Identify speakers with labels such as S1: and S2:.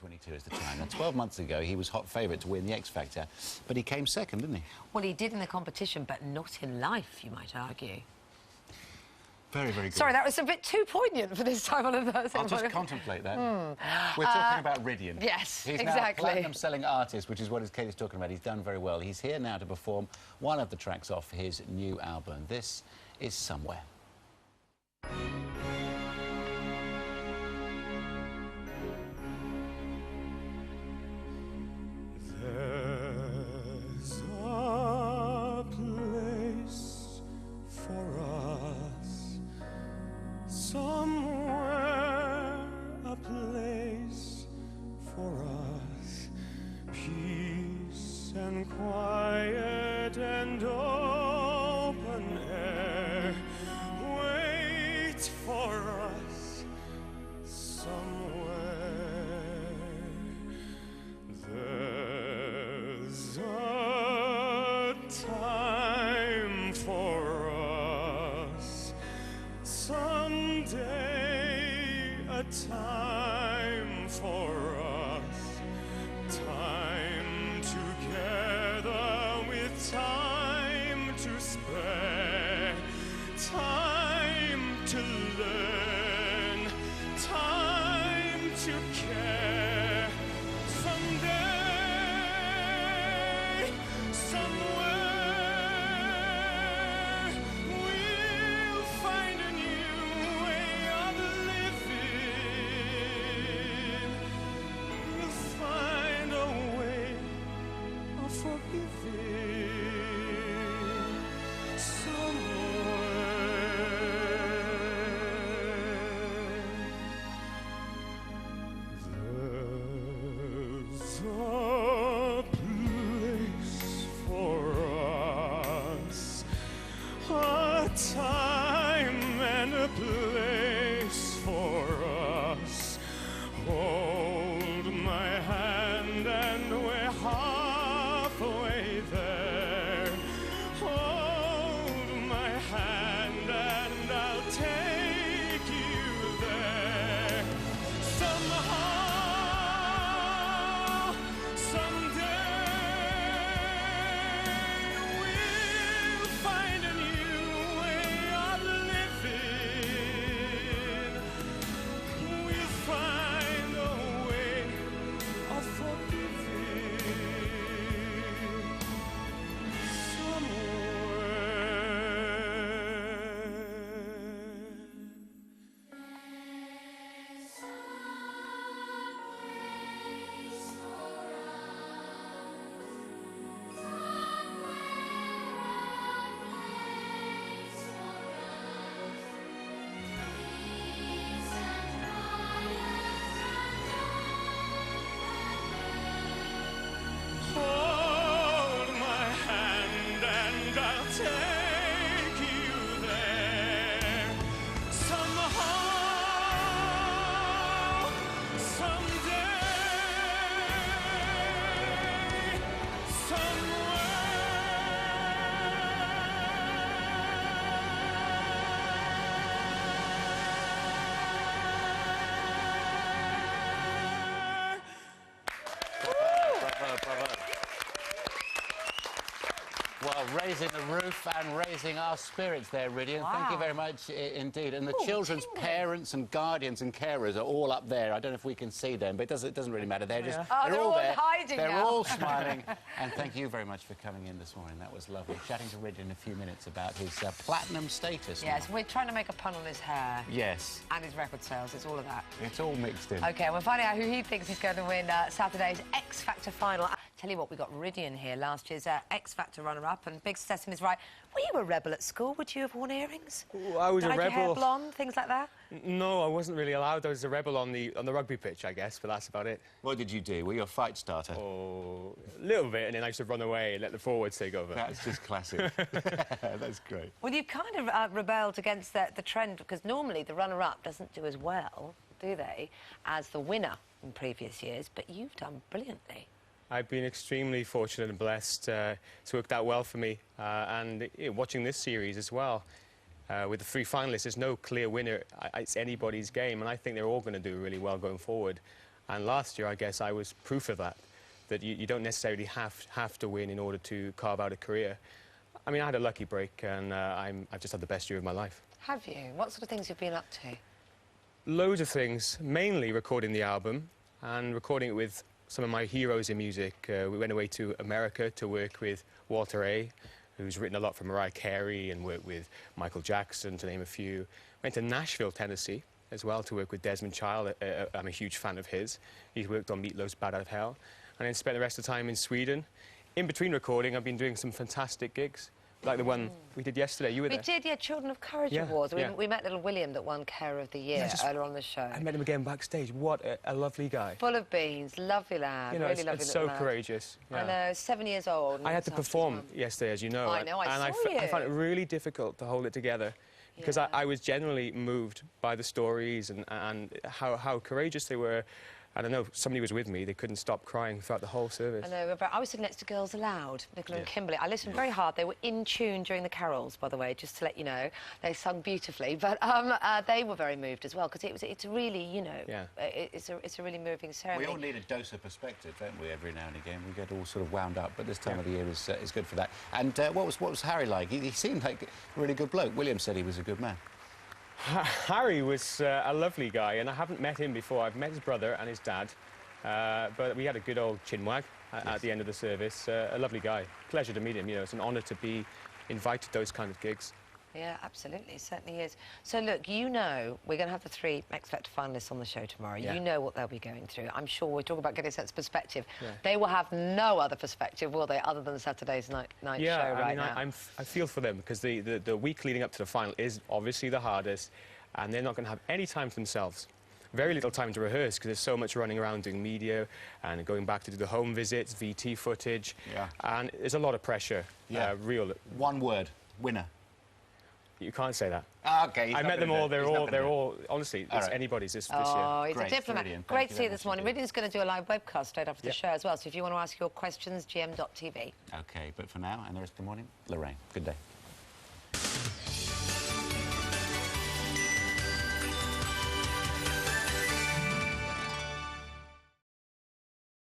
S1: 2022 is the time. Now, 12 months ago, he was hot favourite to win the X Factor, but he came second, didn't he?
S2: Well, he did in the competition, but not in life, you might argue.
S1: Very, very good.
S2: Sorry, that was a bit too poignant for this time on a Thursday.
S1: I'll just contemplate that. We're talking about Rhydian.
S2: Yes,
S1: He's
S2: exactly.
S1: now a platinum-selling artist, which is what Katie's talking about. He's done very well. He's here now to perform one of the tracks off his new album. This is Somewhere.
S3: There's a place for us, somewhere, a place for us, peace and quiet and open air, wait for us somewhere. There's a time for us, someday a time for us, time together with time to spare, time to learn, time to care. Someday, somewhere, we'll find a new way of living. We'll find a way of forgiving. Somewhere. There's a place for us, a time and a place for us. Hold my hand and we're halfway there. Hold my hand and I'll take you there. Somehow, someday, we'll find a new way of living. We'll find a way of forgiving. Somewhere. Hold my hand and I'll take you there. Somehow, someday, somewhere.
S1: Bravo, bravo. Well, raising the roof and raising our spirits there, Rhydian. Thank you
S2: Wow.
S1: very much indeed. And the
S2: Ooh,
S1: children's
S2: tingling.
S1: parents and guardians and carers are all up there. I don't know if we can see them, but it doesn't really matter. They're just
S2: Oh, they're all
S1: there.
S2: hiding
S1: They're
S2: now.
S1: all smiling. And thank you very much for coming in this morning. That was lovely. Chatting to Rhydian in a few minutes about his platinum status.
S2: Yes,
S1: now.
S2: we're trying to make a pun on his hair
S1: Yes.
S2: and his record sales. It's all of that.
S1: It's all mixed in.
S2: OK, we're finding out who he thinks is going to win Saturday's X Factor final. Tell you what, we got Rhydian here, last year's X Factor runner-up, and big success in his right. Were you a rebel at school? Would you have worn earrings?
S3: Ooh, I was a
S2: Dyed your hair
S3: rebel.
S2: blonde, things like that?
S3: No, I wasn't really allowed. I was a rebel on the rugby pitch, I guess, but that's about it.
S1: What did you do? Were you a fight starter?
S3: Oh, a little bit, and then I used to run away and let the forwards take over.
S1: That's just classic. That's great.
S2: Well, you've kind of rebelled against the trend, because normally the runner-up doesn't do as well, do they, as the winner in previous years, but you've done brilliantly.
S3: I've been extremely fortunate and blessed. It's worked out well for me. And watching this series as well, with the three finalists, there's no clear winner. It's anybody's game, and I think they're all going to do really well going forward. And last year, I guess, I was proof of that you don't necessarily have to win in order to carve out a career. I mean, I had a lucky break, and I've just had the best year of my life.
S2: Have you? What sort of things you've been up to?
S3: Loads of things, mainly recording the album and recording it with some of my heroes in music. We went away to America to work with Walter A., who's written a lot for Mariah Carey, and worked with Michael Jackson, to name a few. Went to Nashville, Tennessee, as well, to work with Desmond Child. I'm a huge fan of his. He's worked on Meatloaf's Bad Out of Hell. And then spent the rest of the time in Sweden. In between recording, I've been doing some fantastic gigs, like the one we did yesterday. You were there.
S2: We did, yeah, Children of Courage
S3: Yeah,
S2: Awards.
S3: yeah.
S2: We met little William that won Carer of the Year earlier on the show.
S3: I met him again backstage. What a lovely guy.
S2: Full of beans, lovely lad,
S3: You know,
S2: really lovely
S3: it's
S2: little
S3: so
S2: lad.
S3: courageous. Yeah.
S2: I know, 7 years old.
S3: I had to perform yesterday, as you know.
S2: I know, I
S3: and
S2: saw you.
S3: I found it really difficult to hold it together because
S2: Yeah.
S3: I was genuinely moved by the stories and how courageous they were. And I know somebody was with me. They couldn't stop crying throughout the whole service.
S2: I know, but I was sitting next to Girls Aloud, Nicola and Kimberly. I listened very hard. They were in tune during the carols, by the way, just to let you know. They sung beautifully, but they were very moved as well, because it's really, you know, it's a really moving ceremony.
S1: We all need a dose of perspective, don't we, every now and again? We get all sort of wound up, but this time of the year is good for that. And what was Harry like? He seemed like a really good bloke. William said he was a good man.
S3: Harry was a lovely guy, and I haven't met him before. I've met his brother and his dad, but we had a good old chinwag at the end of the service. A lovely guy. Pleasure to meet him. You know, it's an honour to be invited to those kind of gigs.
S2: Yeah, absolutely, it certainly is. So, look, you know we're going to have the 3 X Factor finalists on the show tomorrow.
S3: Yeah.
S2: You know what they'll be going through. I'm sure we're talking about getting a sense of perspective.
S3: Yeah.
S2: They will have no other perspective, will they, other than Saturday's night show right now?
S3: I feel for them, because the week leading up to the final is obviously the hardest, and they're not going to have any time for themselves. Very little time to rehearse, because there's so much running around doing media and going back to do the home visits, VT footage, and there's a lot of pressure. Real.
S1: One word, winner.
S3: You can't say that.
S1: OK.
S3: I met them all. They're all. Honestly, it's anybody's this year.
S2: Oh, he's
S1: Great,
S2: a diplomat.
S1: Rhydian.
S2: Great
S1: Thank
S2: to see you
S1: you very
S2: this
S1: much
S2: morning. Rhydian's going to do a live webcast straight after the show as well. So if you want to ask your questions, gm.tv.
S1: OK, but for now, and the rest of the morning, Lorraine. Good day.